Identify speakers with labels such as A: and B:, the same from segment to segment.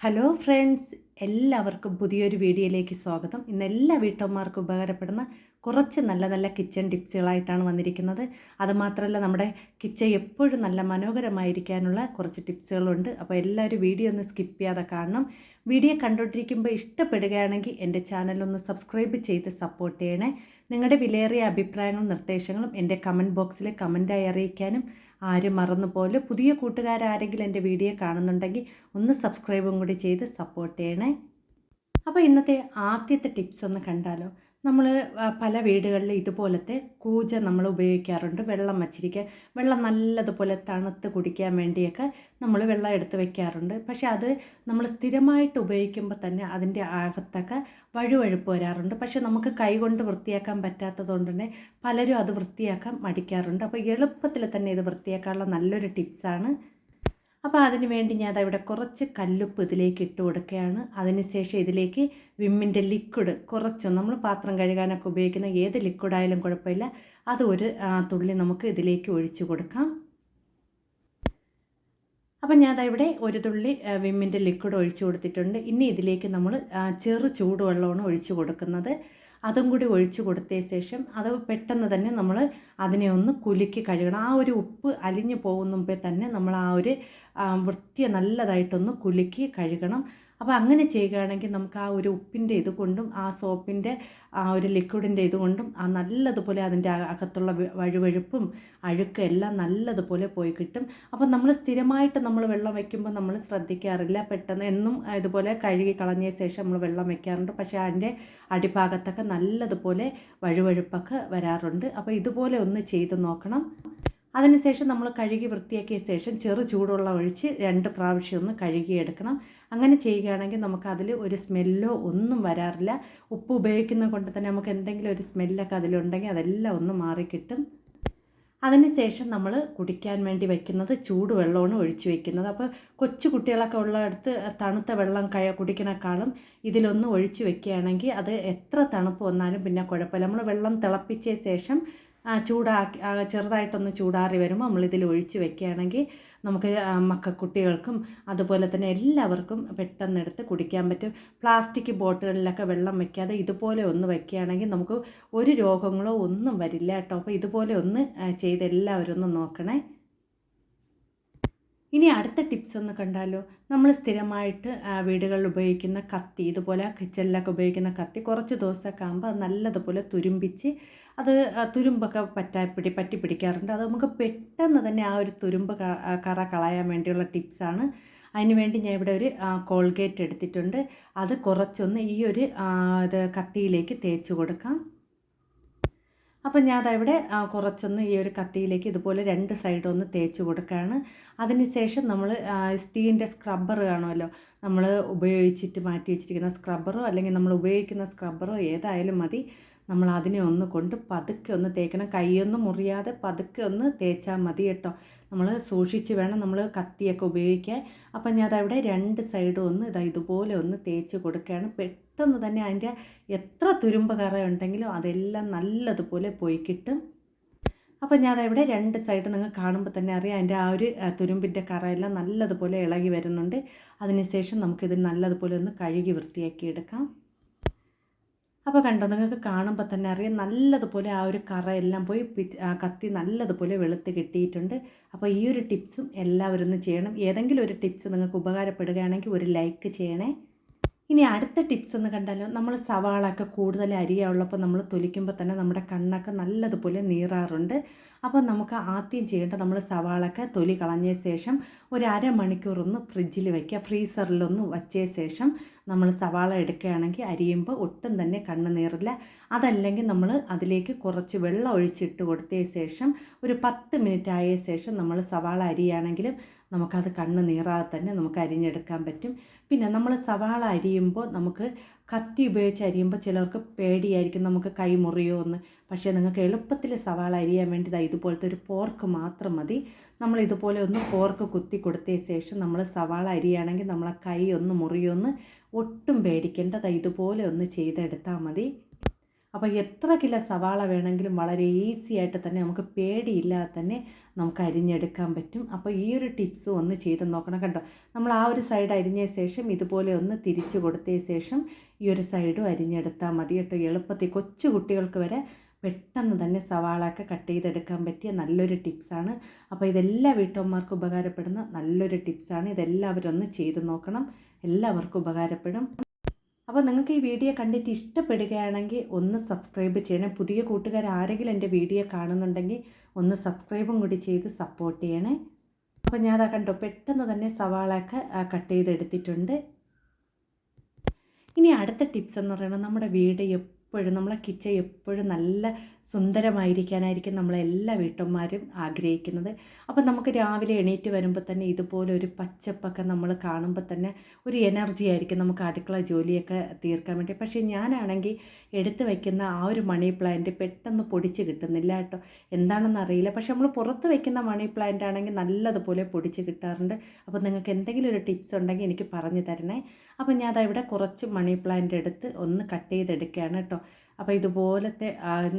A: Hello friends, എല്ലാവർക്കും പുതിയൊരു വീഡിയോയിലേക്ക് സ്വാഗതം. ഇന്ന് എല്ലാ വീട്ടമ്മമാർക്കും ഉപകാരപ്പെടുന്ന കുറച്ച് നല്ല നല്ല കിച്ചൺ ടിപ്സുകളായിട്ടാണ് വന്നിരിക്കുന്നത്. അതുമാത്രമല്ല, നമ്മുടെ കിച്ചൺ എപ്പോഴും നല്ല മനോഹരമായിരിക്കാനുള്ള കുറച്ച് ടിപ്സുകളുണ്ട്. അപ്പോൾ എല്ലാവരും വീഡിയോ ഒന്ന് സ്കിപ്പ് ചെയ്യാതെ കാണണം. വീഡിയോ കണ്ടുകൊണ്ടിരിക്കുമ്പോൾ ഇഷ്ടപ്പെടുകയാണെങ്കിൽ എൻ്റെ ചാനലൊന്ന് സബ്സ്ക്രൈബ് ചെയ്ത് സപ്പോർട്ട് ചെയ്യണേ. നിങ്ങളുടെ വിലയേറിയ അഭിപ്രായങ്ങളും നിർദ്ദേശങ്ങളും എൻ്റെ കമൻറ്റ് ബോക്സിൽ കമൻറ്റായി അറിയിക്കാനും ആരും മറന്നുപോലെ. പുതിയ കൂട്ടുകാരാരെങ്കിലും എൻ്റെ വീഡിയോ കാണുന്നുണ്ടെങ്കിൽ ഒന്ന് സബ്സ്ക്രൈബും കൂടി ചെയ്ത് സപ്പോർട്ട് ചെയ്യണേ. അപ്പോൾ ഇന്നത്തെ ആദ്യത്തെ ടിപ്സ് ഒന്ന് കണ്ടാലോ. നമ്മൾ പല വീടുകളിലും ഇതുപോലത്തെ കൂജ നമ്മൾ ഉപയോഗിക്കാറുണ്ട്. വെള്ളം വച്ചിരിക്കാൻ, വെള്ളം നല്ലതുപോലെ തണുത്ത് കുടിക്കാൻ വേണ്ടിയൊക്കെ നമ്മൾ വെള്ളം എടുത്ത് വയ്ക്കാറുണ്ട്. പക്ഷെ അത് നമ്മൾ സ്ഥിരമായിട്ട് ഉപയോഗിക്കുമ്പോൾ തന്നെ അതിൻ്റെ അകത്തൊക്കെ വഴുവഴുപ്പ് വരാറുണ്ട്. പക്ഷെ നമുക്ക് കൈകൊണ്ട് വൃത്തിയാക്കാൻ പറ്റാത്തതുകൊണ്ട് തന്നെ പലരും അത് വൃത്തിയാക്കാൻ മടിക്കാറുണ്ട്. അപ്പോൾ എളുപ്പത്തിൽ തന്നെ ഇത് വൃത്തിയാക്കാനുള്ള നല്ലൊരു ടിപ്സാണ്. അപ്പോൾ അതിന് വേണ്ടി ഞാൻ ഇവിടെ കുറച്ച് കല്ലുപ്പ് ഇതിലേക്ക് ഇട്ട് കൊടുക്കുകയാണ്. അതിനുശേഷം ഇതിലേക്ക് വിമ്മിൻ്റെ ലിക്വിഡ് കുറച്ചൊന്ന്, നമ്മൾ പാത്രം കഴുകാനൊക്കെ ഉപയോഗിക്കുന്ന ഏത് ലിക്വിഡായാലും കുഴപ്പമില്ല, അത് ഒരു തുള്ളി നമുക്ക് ഇതിലേക്ക് ഒഴിച്ച് കൊടുക്കാം. അപ്പം ഞാൻ ഇവിടെ ഒരു തുള്ളി വിമ്മിൻ്റെ ലിക്വിഡ് ഒഴിച്ച് കൊടുത്തിട്ടുണ്ട്. ഇനി ഇതിലേക്ക് നമ്മൾ ചെറു ചൂടുവെള്ളമാണ് ഒഴിച്ച് കൊടുക്കുന്നത്. അതും കൂടി ഒഴിച്ച് കൊടുത്തതിന് ശേഷം അത് പെട്ടെന്ന് തന്നെ നമ്മൾ അതിനെ ഒന്ന് കുലുക്കി കഴുകണം. ആ ഒരു ഉപ്പ് അലിഞ്ഞു പോകുന്ന മുമ്പേ തന്നെ നമ്മൾ ആ ഒരു വൃത്തി നല്ലതായിട്ടൊന്ന് കുലുക്കി കഴുകണം. അപ്പോൾ അങ്ങനെ ചെയ്യുകയാണെങ്കിൽ നമുക്ക് ആ ഒരു ഉപ്പിൻ്റെ ഇതുകൊണ്ടും ആ സോപ്പിൻ്റെ ആ ഒരു ലിക്വിഡിൻ്റെ ഇതുകൊണ്ടും ആ നല്ലതുപോലെ അതിൻ്റെ അകത്തുള്ള വഴുവഴുപ്പും അഴുക്കും എല്ലാം നല്ലതുപോലെ പോയി കിട്ടും. അപ്പോൾ നമ്മൾ സ്ഥിരമായിട്ട് നമ്മൾ വെള്ളം വയ്ക്കുമ്പോൾ നമ്മൾ ശ്രദ്ധിക്കാറില്ല. പെട്ടെന്ന് എന്നും ഇതുപോലെ കഴുകി കളഞ്ഞ ശേഷം നമ്മൾ വെള്ളം വയ്ക്കാറുണ്ട്. പക്ഷേ അതിൻ്റെ അടിഭാഗത്തൊക്കെ നല്ലതുപോലെ വഴുവഴുപ്പൊക്കെ വരാറുണ്ട്. അപ്പോൾ ഇതുപോലെ ഒന്ന് ചെയ്ത് നോക്കണം. അതിനുശേഷം നമ്മൾ കഴുകി വൃത്തിയാക്കിയ ശേഷം ചെറു ചൂടുവെള്ളം ഒഴിച്ച് 2 പ്രാവശ്യം ഒന്ന് കഴുകിയെടുക്കണം. അങ്ങനെ ചെയ്യുകയാണെങ്കിൽ നമുക്കതിൽ ഒരു സ്മെല്ലോ ഒന്നും വരാറില്ല. ഉപ്പ് ഉപയോഗിക്കുന്നത് കൊണ്ട് തന്നെ നമുക്ക് എന്തെങ്കിലും ഒരു സ്മെല്ലൊക്കെ അതിലുണ്ടെങ്കിൽ അതെല്ലാം ഒന്ന് മാറിക്കിട്ടും. അതിനുശേഷം നമ്മൾ കുടിക്കാൻ വേണ്ടി വയ്ക്കുന്നത് ചൂടുവെള്ളമാണ് ഒഴിച്ച് വയ്ക്കുന്നത്. അപ്പോൾ കൊച്ചു കുട്ടികളൊക്കെ ഉള്ളിടത്ത് തണുത്ത വെള്ളം കുടിക്കണേക്കാളും ഇതിലൊന്ന് ഒഴിച്ച് വയ്ക്കുകയാണെങ്കിൽ അത് എത്ര തണുപ്പ് വന്നാലും പിന്നെ കുഴപ്പമില്ല. നമ്മൾ വെള്ളം തിളപ്പിച്ച ശേഷം ചൂടാക്കി ചെറുതായിട്ടൊന്ന് ചൂടാറി വരുമ്പോൾ നമ്മളിതിൽ ഒഴിച്ച് വെക്കുകയാണെങ്കിൽ നമുക്ക് കുട്ടികൾക്കും അതുപോലെ തന്നെ എല്ലാവർക്കും പെട്ടെന്ന് എടുത്ത് കുടിക്കാൻ പറ്റും. പ്ലാസ്റ്റിക് ബോട്ടുകളിലൊക്കെ വെള്ളം വയ്ക്കാതെ ഇതുപോലെ ഒന്ന് വയ്ക്കുകയാണെങ്കിൽ നമുക്ക് ഒരു രോഗങ്ങളോ ഒന്നും വരില്ല കേട്ടോ. അപ്പോൾ ഇതുപോലെ ഒന്ന് ചെയ്ത് എല്ലാവരും ഒന്ന് നോക്കണേ. ഇനി അടുത്ത ടിപ്സ് ഒന്ന് കണ്ടാലോ. നമ്മൾ സ്ഥിരമായിട്ട് വീടുകളിൽ ഉപയോഗിക്കുന്ന കത്തി, ഇതുപോലെ കിച്ചണിലൊക്കെ ഉപയോഗിക്കുന്ന കത്തി കുറച്ച് ദിവസമൊക്കെ ആകുമ്പോൾ അത് നല്ലതുപോലെ തുരുമ്പിച്ച് അത് തുരുമ്പൊക്കെ പറ്റി പിടിക്കാറുണ്ട്. അത് നമുക്ക് പെട്ടെന്ന് തന്നെ ആ ഒരു തുരുമ്പ് കറ കളയാൻ വേണ്ടിയുള്ള ടിപ്സാണ്. അതിന് വേണ്ടി ഞാൻ ഇവിടെ ഒരു കോൾഗേറ്റ് എടുത്തിട്ടുണ്ട്. അത് കുറച്ചൊന്ന് ഈ ഒരു കത്തിയിലേക്ക് തേച്ച് കൊടുക്കാം. അപ്പം ഞാൻ അതവിടെ കുറച്ചൊന്ന് ഈ ഒരു കത്തിയിലേക്ക് ഇതുപോലെ 2 സൈഡും ഒന്ന് തേച്ച് കൊടുക്കുകയാണ്. അതിനുശേഷം നമ്മൾ സ്റ്റീലിൻ്റെ സ്ക്രബ്ബർ കാണുമല്ലോ, നമ്മൾ ഉപയോഗിച്ചിട്ട് മാറ്റി വെച്ചിരിക്കുന്ന സ്ക്രബ്ബറോ അല്ലെങ്കിൽ നമ്മൾ ഉപയോഗിക്കുന്ന സ്ക്രബ്ബറോ ഏതായാലും മതി. നമ്മൾ അതിനെ ഒന്ന് കൊണ്ട് പതുക്കെ ഒന്ന് തേക്കണം. കൈയൊന്നും മുറിയാതെ പതുക്കെ ഒന്ന് തേച്ചാൽ മതി കേട്ടോ. നമ്മൾ സൂക്ഷിച്ച് വേണം നമ്മൾ കത്തിയൊക്കെ ഉപയോഗിക്കാൻ. അപ്പം ഞാൻ അതവിടെ 2 സൈഡും ഒന്ന് ഇതുപോലെ ഒന്ന് തേച്ച് കൊടുക്കുകയാണ്. പെട്ടെന്ന് തന്നെ അതിൻ്റെ എത്ര തുരുമ്പ് കറ ഉണ്ടെങ്കിലും അതെല്ലാം നല്ലതുപോലെ പോയി കിട്ടും. അപ്പം ഞാൻ അതവിടെ 2 സൈഡ് നിങ്ങൾക്ക് കാണുമ്പോൾ തന്നെ അറിയാം, അതിൻ്റെ ആ ഒരു തുരുമ്പിൻ്റെ കറയെല്ലാം നല്ലതുപോലെ ഇളകി വരുന്നുണ്ട്. അതിനുശേഷം നമുക്കിത് നല്ലതുപോലെ ഒന്ന് കഴുകി വൃത്തിയാക്കി എടുക്കാം. അപ്പോൾ കണ്ടോ, നിങ്ങൾക്ക് കാണുമ്പോൾ തന്നെ അറിയാം നല്ലതുപോലെ ആ ഒരു കറയെല്ലാം പോയി കത്തി നല്ലതുപോലെ വെളുത്ത് കിട്ടിയിട്ടുണ്ട്. അപ്പോൾ ഈ ഒരു ടിപ്സും എല്ലാവരും ഒന്ന് ചെയ്യണം. ഏതെങ്കിലും ഒരു ടിപ്സ് നിങ്ങൾക്ക് ഉപകാരപ്പെടുകയാണെങ്കിൽ ഒരു ലൈക്ക് ചെയ്യണേ. ഇനി അടുത്ത ടിപ്സ് ഒന്ന് കണ്ടാലോ. നമ്മൾ സവാളൊക്കെ കൂടുതൽ അരിയുള്ളപ്പോൾ നമ്മൾ തൊലിക്കുമ്പോൾ തന്നെ നമ്മുടെ കണ്ണൊക്കെ നല്ലതുപോലെ നീറാറുണ്ട്. അപ്പോൾ നമുക്ക് ആദ്യം ചെയ്യേണ്ട, നമ്മൾ സവാളൊക്കെ തൊലി കളഞ്ഞ ശേഷം ഒരു അരമണിക്കൂറൊന്ന് ഫ്രിഡ്ജിൽ വയ്ക്കുക. ഫ്രീസറിലൊന്ന് വച്ച ശേഷം നമ്മൾ സവാള എടുക്കുകയാണെങ്കിൽ അരിയുമ്പോൾ ഒട്ടും തന്നെ കണ്ണ് നീറില്ല. അതല്ലെങ്കിൽ നമ്മൾ അതിലേക്ക് കുറച്ച് വെള്ളം ഒഴിച്ചിട്ട് കൊടുത്തതിന് ശേഷം ഒരു 10 മിനിറ്റ് ആയ ശേഷം നമ്മൾ സവാള അരിയുകയാണെങ്കിലും നമുക്കത് കണ്ണ് നീറാതെ തന്നെ നമുക്ക് അരിഞ്ഞെടുക്കാൻ പറ്റും. പിന്നെ നമ്മൾ സവാള അരിയുമ്പോൾ നമുക്ക് കത്തി ഉപയോഗിച്ച് അരിയുമ്പോൾ ചിലർക്ക് പേടിയായിരിക്കും, നമുക്ക് കൈ മുറിയോ എന്ന്. പക്ഷേ നിങ്ങൾക്ക് എളുപ്പത്തിൽ സവാള അരിയാൻ വേണ്ടി ഇതുപോലത്തെ ഒരു പോർക്ക് മാത്രം മതി. നമ്മൾ ഇതുപോലെ ഒന്ന് പോർക്ക് കുത്തി കൊടുത്തതിന് ശേഷം നമ്മൾ സവാള അരിയുകയാണെങ്കിൽ നമ്മളെ കൈ ഒന്ന് മുറിയോ എന്ന് ഒട്ടും പേടിക്കേണ്ട. ഇതുപോലെ ഒന്ന് ചെയ്തെടുത്താൽ മതി. അപ്പോൾ എത്ര കിലോ സവാള വേണമെങ്കിലും വളരെ ഈസി ആയിട്ട് തന്നെ നമുക്ക് പേടിയില്ലാതെ തന്നെ നമുക്ക് അരിഞ്ഞെടുക്കാൻ പറ്റും. അപ്പോൾ ഈ ഒരു ടിപ്സ് ഒന്ന് ചെയ്ത് നോക്കണം. കണ്ടോ, നമ്മൾ ആ ഒരു സൈഡ് അരിഞ്ഞ ശേഷം ഇതുപോലെ ഒന്ന് തിരിച്ച് കൊടുത്ത ശേഷം ഈ ഒരു സൈഡും അരിഞ്ഞെടുത്താൽ മതി കേട്ടോ. എളുപ്പത്തിൽ കൊച്ചു കുട്ടികൾക്ക് വരെ പെട്ടെന്ന് തന്നെ സവാളയൊക്കെ കട്ട് ചെയ്തെടുക്കാൻ പറ്റിയ നല്ലൊരു ടിപ്സാണ്. അപ്പോൾ ഇതെല്ലാ വീട്ടമ്മമാർക്കും ഉപകാരപ്പെടുന്ന നല്ലൊരു ടിപ്സാണ്. ഇതെല്ലാവരും ഒന്ന് ചെയ്ത് നോക്കണം, എല്ലാവർക്കും ഉപകാരപ്പെടും. അപ്പോൾ നിങ്ങൾക്ക് ഈ വീഡിയോ കണ്ടിട്ട് ഇഷ്ടപ്പെടുകയാണെങ്കിൽ ഒന്ന് സബ്സ്ക്രൈബ് ചെയ്യണേ. പുതിയ കൂട്ടുകാർ ആരെങ്കിലും എൻ്റെ വീഡിയോ കാണുന്നുണ്ടെങ്കിൽ ഒന്ന് സബ്സ്ക്രൈബും കൂടി ചെയ്ത് സപ്പോർട്ട് ചെയ്യണേ. അപ്പോൾ ഞാൻ അതാ കണ്ടോ, പെട്ടെന്ന് തന്നെ സവാളയൊക്കെ കട്ട് ചെയ്തെടുത്തിട്ടുണ്ട്. ഇനി അടുത്ത ടിപ്സ് എന്ന് പറയുന്നത്, നമ്മുടെ വീട് എപ്പോഴും, നമ്മളെ കിച്ചൺ എപ്പോഴും നല്ല സുന്ദരമായിരിക്കാനായിരിക്കും നമ്മളെല്ലാ വീട്ടമ്മമാരും ആഗ്രഹിക്കുന്നത്. അപ്പം നമുക്ക് രാവിലെ എണീറ്റ് വരുമ്പോൾ തന്നെ ഇതുപോലെ ഒരു പച്ചപ്പൊക്കെ നമ്മൾ കാണുമ്പോൾ തന്നെ ഒരു എനർജി ആയിരിക്കും നമുക്ക് അടുക്കള ജോലിയൊക്കെ തീർക്കാൻ വേണ്ടി. പക്ഷേ ഞാനാണെങ്കിൽ എടുത്ത് വയ്ക്കുന്ന ആ ഒരു മണി പ്ലാന്റ് പെട്ടെന്ന് പൊടിച്ച് കിട്ടുന്നില്ല കേട്ടോ, എന്താണെന്ന് അറിയില്ല. പക്ഷേ നമ്മൾ പുറത്ത് വയ്ക്കുന്ന മണി പ്ലാന്റ് ആണെങ്കിൽ നല്ലതുപോലെ പൊടിച്ച് കിട്ടാറുണ്ട്. അപ്പോൾ നിങ്ങൾക്ക് എന്തെങ്കിലും ഒരു ടിപ്സ് ഉണ്ടെങ്കിൽ എനിക്ക് പറഞ്ഞു തരണേ. അപ്പോൾ ഞാൻ ഇവിടെ കുറച്ച് മണി പ്ലാന്റ് എടുത്ത് ഒന്ന് കട്ട് ചെയ്തെടുക്കുകയാണ് കേട്ടോ. അപ്പോൾ ഇതുപോലത്തെ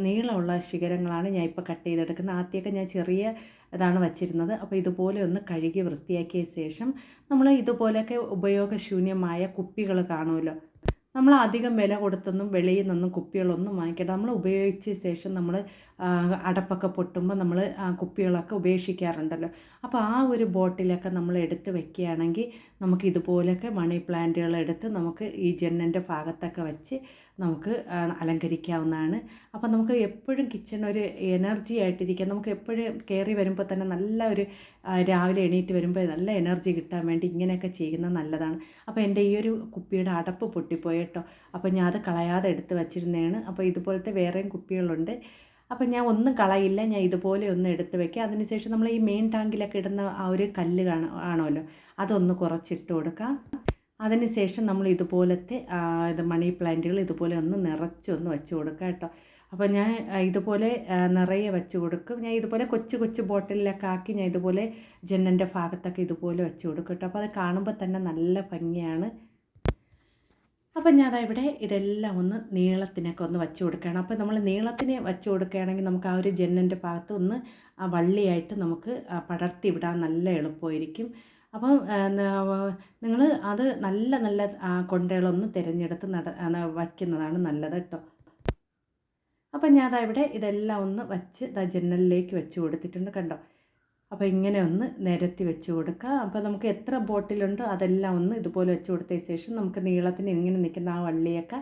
A: നീളമുള്ള ശിഖരങ്ങളാണ് ഞാൻ ഇപ്പോൾ കട്ട് ചെയ്തെടുക്കുന്നത്. ആദ്യമൊക്കെ ഞാൻ ചെറിയ ഇതാണ് വച്ചിരുന്നത്. അപ്പോൾ ഇതുപോലെ ഒന്ന് കഴുകി വൃത്തിയാക്കിയ ശേഷം നമ്മൾ ഇതുപോലെയൊക്കെ ഉപയോഗശൂന്യമായ കുപ്പികൾ കാണുമല്ലോ, നമ്മൾ അധികം വില കൊടുത്തൊന്നും വെളിയിൽ നിന്നൊന്നും കുപ്പികളൊന്നും വാങ്ങിക്കണ്ട. നമ്മൾ ഉപയോഗിച്ച ശേഷം നമ്മൾ അടപ്പൊക്കെ പൊട്ടുമ്പോൾ നമ്മൾ കുപ്പികളൊക്കെ ഉപേക്ഷിക്കാറുണ്ടല്ലോ. അപ്പോൾ ആ ഒരു ബോട്ടിലൊക്കെ നമ്മൾ എടുത്ത് വെക്കുകയാണെങ്കിൽ നമുക്ക് ഇതുപോലെയൊക്കെ മണി പ്ലാന്റുകൾ എടുത്ത് നമുക്ക് ഈ ജനലിൻ്റെ ഭാഗത്തൊക്കെ വെച്ച് നമുക്ക് അലങ്കരിക്കാവുന്നതാണ്. അപ്പോൾ നമുക്ക് എപ്പോഴും കിച്ചൺ ഒരു എനർജി ആയിട്ടിരിക്കുക, നമുക്ക് എപ്പോഴും കയറി വരുമ്പോൾ തന്നെ നല്ല ഒരു രാവിലെ എണീറ്റ് വരുമ്പോൾ നല്ല എനർജി കിട്ടാൻ വേണ്ടി ഇങ്ങനെയൊക്കെ ചെയ്യുന്നത് നല്ലതാണ്. അപ്പോൾ എൻ്റെ ഈ ഒരു കുപ്പിയുടെ അടപ്പ് പൊട്ടിപ്പോയി കേട്ടോ. അപ്പോൾ ഞാൻ അത് കളയാതെ എടുത്ത് വച്ചിരുന്നതാണ്. അപ്പോൾ ഇതുപോലത്തെ വേറെയും കുപ്പികളുണ്ട്. അപ്പം ഞാൻ ഒന്നും കളയില്ല, ഞാൻ ഇതുപോലെ ഒന്ന് എടുത്ത് വയ്ക്കുക. അതിനുശേഷം നമ്മൾ ഈ മെയിൻ ടാങ്കിലൊക്കെ ഇടുന്ന ആ ഒരു കല്ല് കാണുമല്ലോ, അതൊന്ന് കുറച്ചിട്ട് കൊടുക്കാം. അതിനുശേഷം നമ്മൾ ഇതുപോലത്തെ മണി പ്ലാന്റുകൾ ഇതുപോലെ ഒന്ന് നിറച്ചൊന്ന് വെച്ച് കൊടുക്കുക കേട്ടോ. അപ്പോൾ ഞാൻ ഇതുപോലെ നിറയെ വെച്ച് കൊടുക്കും. ഞാൻ ഇതുപോലെ കൊച്ചു കൊച്ചു ബോട്ടിലൊക്കെ ആക്കി ഞാൻ ഇതുപോലെ ജനലിൻ്റെ ഭാഗത്തൊക്കെ ഇതുപോലെ വെച്ച് കൊടുക്കും കേട്ടോ. അപ്പോൾ അത് കാണുമ്പോൾ തന്നെ നല്ല ഭംഗിയാണ്. അപ്പം ഞാൻ ഇവിടെ ഇതെല്ലാം ഒന്ന് നീളത്തിനൊക്കെ ഒന്ന് വെച്ച് കൊടുക്കുകയാണ്. അപ്പോൾ നമ്മൾ നീളത്തിന് വെച്ച് കൊടുക്കുകയാണെങ്കിൽ നമുക്ക് ആ ഒരു ജനലിൻ്റെ ഭാഗത്ത് ഒന്ന് വള്ളിയായിട്ട് നമുക്ക് പടർത്തി വിടാൻ നല്ല എളുപ്പമായിരിക്കും. അപ്പം നിങ്ങൾ അത് നല്ല നല്ല കൊണ്ടകളൊന്ന് തിരഞ്ഞെടുത്ത് വയ്ക്കുന്നതാണ് നല്ലത് കേട്ടോ. അപ്പം ഞാൻ ഇവിടെ ഇതെല്ലാം ഒന്ന് വച്ച് ജനലിലേക്ക് വെച്ച് കൊടുത്തിട്ടുണ്ട് കണ്ടോ. അപ്പോൾ ഇങ്ങനെ ഒന്ന് നിരത്തി വെച്ച് കൊടുക്കുക. അപ്പോൾ നമുക്ക് എത്ര ബോട്ടിലുണ്ടോ അതെല്ലാം ഒന്ന് ഇതുപോലെ വെച്ച് കൊടുത്ത ശേഷം നമുക്ക് നീളത്തിന് ഇങ്ങനെ നിൽക്കുന്ന ആ വള്ളിയൊക്കെ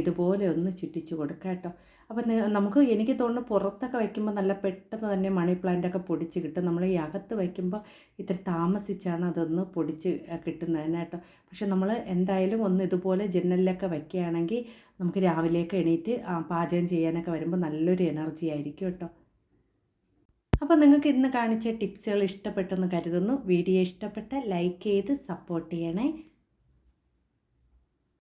A: ഇതുപോലെ ഒന്ന് ചുറ്റിച്ച് കൊടുക്കുക കേട്ടോ. അപ്പോൾ നമുക്ക് എനിക്ക് തോന്നുന്നു പുറത്തൊക്കെ വയ്ക്കുമ്പോൾ നല്ല പെട്ടെന്ന് തന്നെ മണി പ്ലാന്റൊക്കെ പൊടിച്ച് കിട്ടും. നമ്മൾ ഈ അകത്ത് വയ്ക്കുമ്പോൾ ഇത്തിരി താമസിച്ചാണ് അതൊന്ന് പൊടിച്ച് കിട്ടുന്നതിന് കേട്ടോ. പക്ഷെ നമ്മൾ എന്തായാലും ഒന്ന് ഇതുപോലെ ജനലിലൊക്കെ വയ്ക്കുകയാണെങ്കിൽ നമുക്ക് രാവിലെയൊക്കെ എണീറ്റ് പാചകം ചെയ്യാനൊക്കെ വരുമ്പോൾ നല്ലൊരു എനർജി ആയിരിക്കും കേട്ടോ. അപ്പോൾ നിങ്ങൾക്ക് ഇന്ന് കാണിച്ച ടിപ്സുകൾ ഇഷ്ടപ്പെട്ടെന്ന് കരുതുന്നു. വീഡിയോ ഇഷ്ടപ്പെട്ട ലൈക്ക് ചെയ്ത് സപ്പോർട്ട് ചെയ്യണേ.